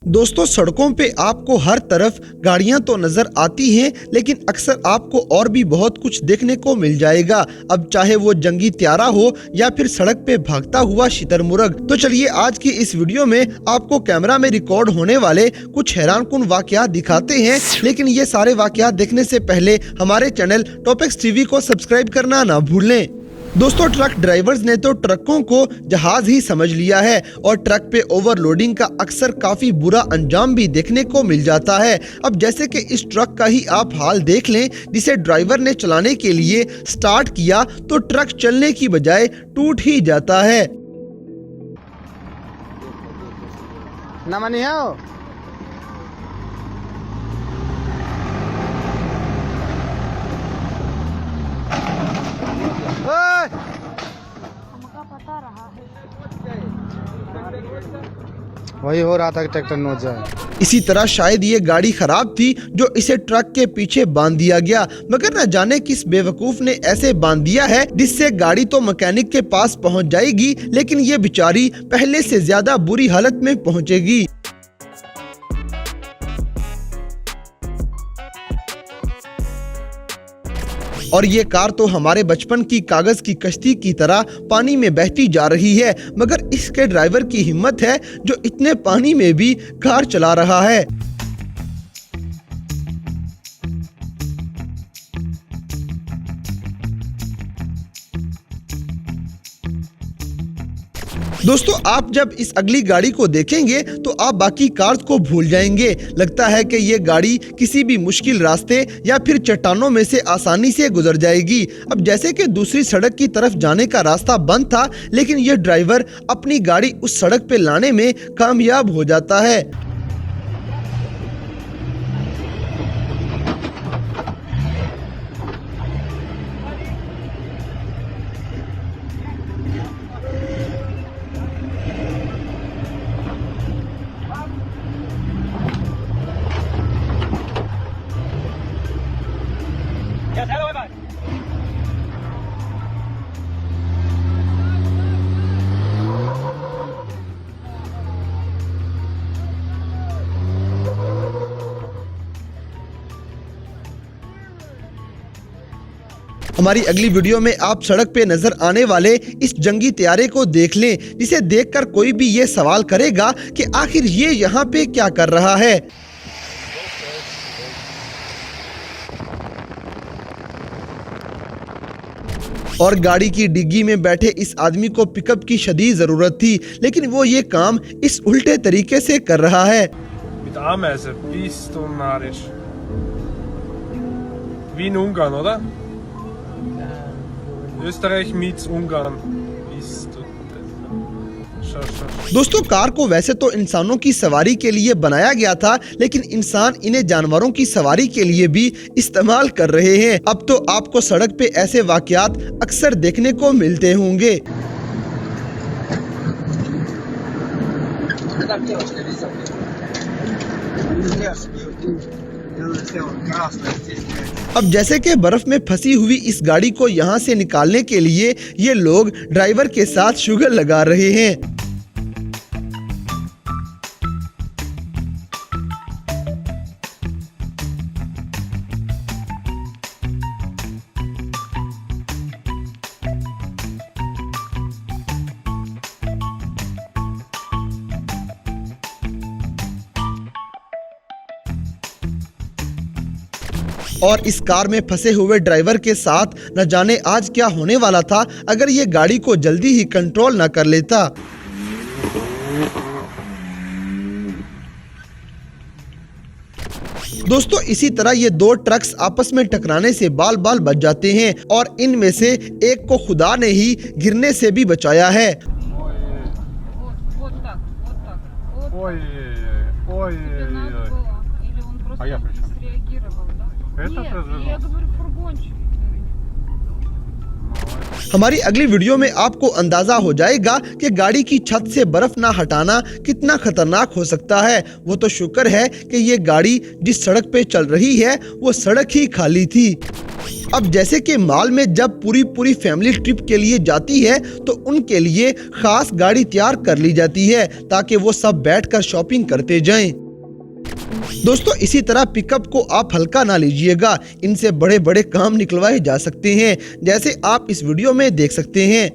दोस्तों, सड़कों पे आपको हर तरफ गाड़ियां तो नजर आती हैं, लेकिन अक्सर आपको और भी बहुत कुछ देखने को मिल जाएगा। अब चाहे वो जंगी त्यारा हो या फिर सड़क पे भागता हुआ शुतुरमुर्ग। तो चलिए आज की इस वीडियो में आपको कैमरा में रिकॉर्ड होने वाले कुछ हैरानकुन वाकयात दिखाते हैं। लेकिन ये सारे वाकयात देखने से पहले हमारे चैनल टॉपिक्स टीवी को सब्सक्राइब करना ना भूलें। दोस्तों, ट्रक ड्राइवर्स ने तो ट्रकों को जहाज ही समझ लिया है और ट्रक पे ओवरलोडिंग का अक्सर काफी बुरा अंजाम भी देखने को मिल जाता है। अब जैसे कि इस ट्रक का ही आप हाल देख लें, जिसे ड्राइवर ने चलाने के लिए स्टार्ट किया तो ट्रक चलने की बजाय टूट ही जाता है। वही हो रहा था कि ट्रैक्टर नोच जाए। इसी तरह शायद ये गाड़ी खराब थी जो इसे ट्रक के पीछे बांध दिया गया, मगर न जाने किस बेवकूफ ने ऐसे बांध दिया है जिससे गाड़ी तो मैकेनिक के पास पहुंच जाएगी, लेकिन ये बेचारी पहले से ज्यादा बुरी हालत में पहुंचेगी। और ये कार तो हमारे बचपन की कागज की कश्ती की तरह पानी में बहती जा रही है, मगर इसके ड्राइवर की हिम्मत है जो इतने पानी में भी कार चला रहा है। दोस्तों, आप जब इस अगली गाड़ी को देखेंगे तो आप बाकी कार्स को भूल जाएंगे। लगता है कि ये गाड़ी किसी भी मुश्किल रास्ते या फिर चट्टानों में से आसानी से गुजर जाएगी। अब जैसे कि दूसरी सड़क की तरफ जाने का रास्ता बंद था, लेकिन ये ड्राइवर अपनी गाड़ी उस सड़क पे लाने में कामयाब हो जाता है। हमारी अगली वीडियो में आप सड़क पे नजर आने वाले इस जंगी त्यारे को देख लें, जिसे देखकर कोई भी ये सवाल करेगा कि आखिर ये यहाँ पे क्या कर रहा है। और गाड़ी की डिग्गी में बैठे इस आदमी को पिकअप की शदीद जरूरत थी, लेकिन वो ये काम इस उल्टे तरीके से कर रहा है। Mit Ameisen, bist du narrisch? Wie in Ungarn, oder? Österreich meets Ungarn. Bist du... दोस्तों, कार को वैसे तो इंसानों की सवारी के लिए बनाया गया था, लेकिन इंसान इन्हें जानवरों की सवारी के लिए भी इस्तेमाल कर रहे हैं। अब तो आपको सड़क पे ऐसे वाकयात अक्सर देखने को मिलते होंगे। अब जैसे कि बर्फ में फंसी हुई इस गाड़ी को यहाँ से निकालने के लिए ये लोग ड्राइवर के साथ शुगर लगा रहे हैं। और इस कार में फंसे हुए ड्राइवर के साथ न जाने आज क्या होने वाला था अगर ये गाड़ी को जल्दी ही कंट्रोल न कर लेता। दोस्तों, इसी तरह ये दो ट्रक्स आपस में टकराने से बाल बाल बच जाते हैं और इनमें से एक को खुदा ने ही गिरने से भी बचाया है। हमारी अगली वीडियो में आपको अंदाजा हो जाएगा कि गाड़ी की छत से बर्फ ना हटाना कितना खतरनाक हो सकता है। वो तो शुक्र है कि ये गाड़ी जिस सड़क पे चल रही है वो सड़क ही खाली थी। अब जैसे कि मॉल में जब पूरी फैमिली ट्रिप के लिए जाती है तो उनके लिए खास गाड़ी तैयार कर ली जाती है ताकि वो सब बैठकर शॉपिंग करते जाएं। दोस्तों इसी तरह पिकअप को आप हल्का ना लीजिएगा, इनसे बड़े बड़े काम निकलवाए जा सकते हैं, जैसे आप इस वीडियो में देख सकते हैं।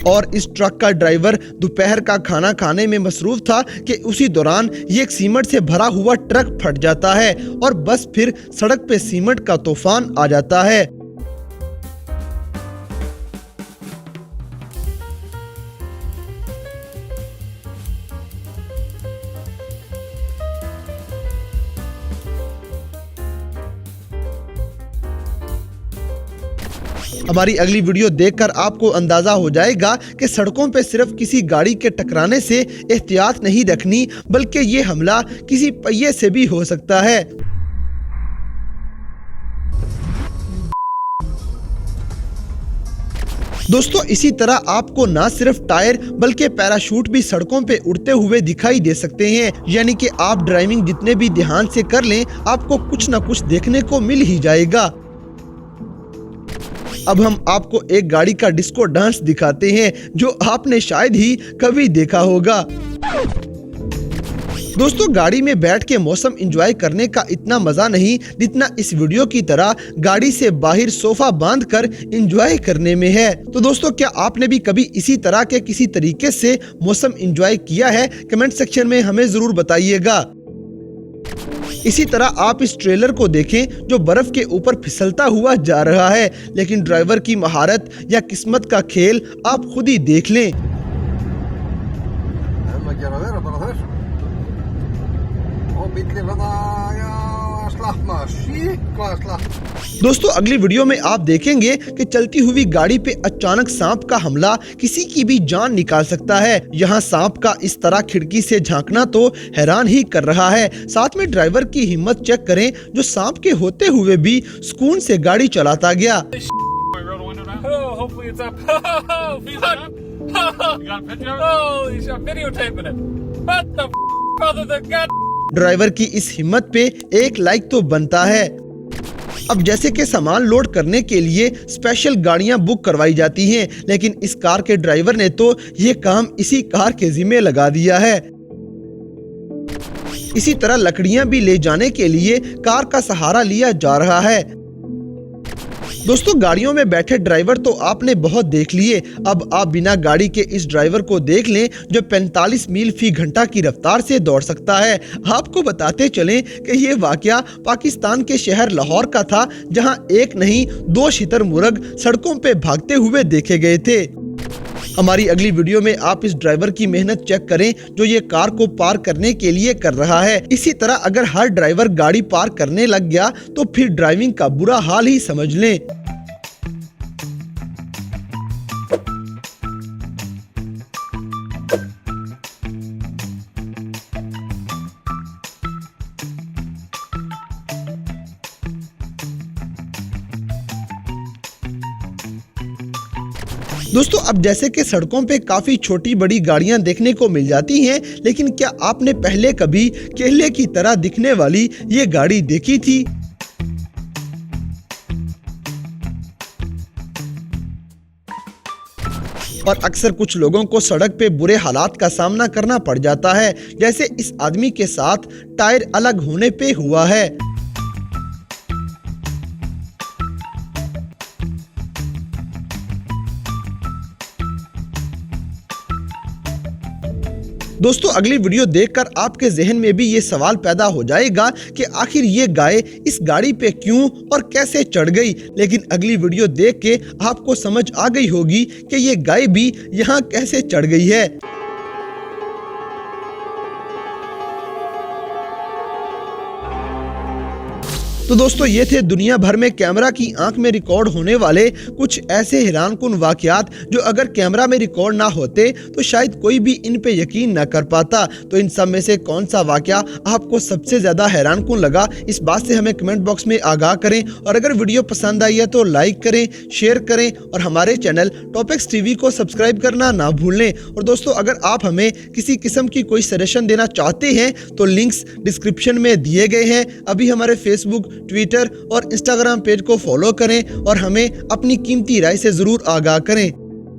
और इस ट्रक का ड्राइवर दोपहर का खाना खाने में मसरूफ था कि उसी दौरान ये एक सीमेंट से भरा हुआ ट्रक फट जाता है और बस फिर सड़क पे सीमेंट का तूफान आ जाता है। हमारी अगली वीडियो देखकर आपको अंदाजा हो जाएगा कि सड़कों पे सिर्फ किसी गाड़ी के टकराने से एहतियात नहीं रखनी, बल्कि ये हमला किसी पहिए से भी हो सकता है। दोस्तों इसी तरह आपको ना सिर्फ टायर बल्कि पैराशूट भी सड़कों पे उड़ते हुए दिखाई दे सकते हैं, यानी कि आप ड्राइविंग जितने भी ध्यान से कर लें आपको कुछ ना कुछ देखने को मिल ही जाएगा। अब हम आपको एक गाड़ी का डिस्को डांस दिखाते हैं जो आपने शायद ही कभी देखा होगा। दोस्तों गाड़ी में बैठ के मौसम एंजॉय करने का इतना मजा नहीं जितना इस वीडियो की तरह गाड़ी से बाहर सोफा बांधकर एंजॉय करने में है। तो दोस्तों क्या आपने भी कभी इसी तरह के किसी तरीके से मौसम एंजॉय किया है? कमेंट सेक्शन में हमें जरूर बताइएगा। इसी तरह आप इस ट्रेलर को देखें जो बर्फ के ऊपर फिसलता हुआ जा रहा है, लेकिन ड्राइवर की महारत या किस्मत का खेल आप खुद ही देख लें। दोस्तों अगली वीडियो में आप देखेंगे कि चलती हुई गाड़ी पे अचानक सांप का हमला किसी की भी जान निकाल सकता है। यहाँ सांप का इस तरह खिड़की से झांकना तो हैरान ही कर रहा है। साथ में ड्राइवर की हिम्मत चेक करें जो सांप के होते हुए भी सुकून से गाड़ी चलाता गया। ड्राइवर की इस हिम्मत पे एक लाइक तो बनता है। अब जैसे कि सामान लोड करने के लिए स्पेशल गाड़ियां बुक करवाई जाती हैं, लेकिन इस कार के ड्राइवर ने तो ये काम इसी कार के जिम्मे लगा दिया है। इसी तरह लकड़ियां भी ले जाने के लिए कार का सहारा लिया जा रहा है। दोस्तों गाड़ियों में बैठे ड्राइवर तो आपने बहुत देख लिए, अब आप बिना गाड़ी के इस ड्राइवर को देख लें जो 45 मील फी घंटा की रफ्तार से दौड़ सकता है। आपको बताते चलें कि ये वाकया पाकिस्तान के शहर लाहौर का था, जहां एक नहीं 2 शुतुरमुर्ग सड़कों पे भागते हुए देखे गए थे। हमारी अगली वीडियो में आप इस ड्राइवर की मेहनत चेक करें जो ये कार को पार करने के लिए कर रहा है। इसी तरह अगर हर ड्राइवर गाड़ी पार करने लग गया तो फिर ड्राइविंग का बुरा हाल ही समझ लें। दोस्तों अब जैसे कि सड़कों पे काफी छोटी बड़ी गाड़ियां देखने को मिल जाती हैं, लेकिन क्या आपने पहले कभी केले की तरह दिखने वाली ये गाड़ी देखी थी? और अक्सर कुछ लोगों को सड़क पे बुरे हालात का सामना करना पड़ जाता है, जैसे इस आदमी के साथ टायर अलग होने पे हुआ है। दोस्तों अगली वीडियो देखकर आपके जहन में भी ये सवाल पैदा हो जाएगा कि आखिर ये गाय इस गाड़ी पे क्यों और कैसे चढ़ गई, लेकिन अगली वीडियो देख के आपको समझ आ गई होगी कि ये गाय भी यहाँ कैसे चढ़ गई है। तो दोस्तों ये थे दुनिया भर में कैमरा की आंख में रिकॉर्ड होने वाले कुछ ऐसे हैरानकुन वाकयात जो अगर कैमरा में रिकॉर्ड ना होते तो शायद कोई भी इन पे यकीन न कर पाता। तो इन सब में से कौन सा वाकया आपको सबसे ज्यादा हैरानकुन लगा, इस बात से हमें कमेंट बॉक्स में आगाह करें। और अगर वीडियो पसंद आई है तो लाइक करें, शेयर करें और हमारे चैनल टॉपिक्स टीवी को सब्सक्राइब करना ना भूलें। और दोस्तों अगर आप हमें किसी किस्म की कोई सजेशन देना चाहते हैं तो लिंक्स डिस्क्रिप्शन में दिए गए हैं। अभी हमारे फेसबुक, ट्विटर और इंस्टाग्राम पेज को फॉलो करें और हमें अपनी कीमती राय से ज़रूर आगाह करें।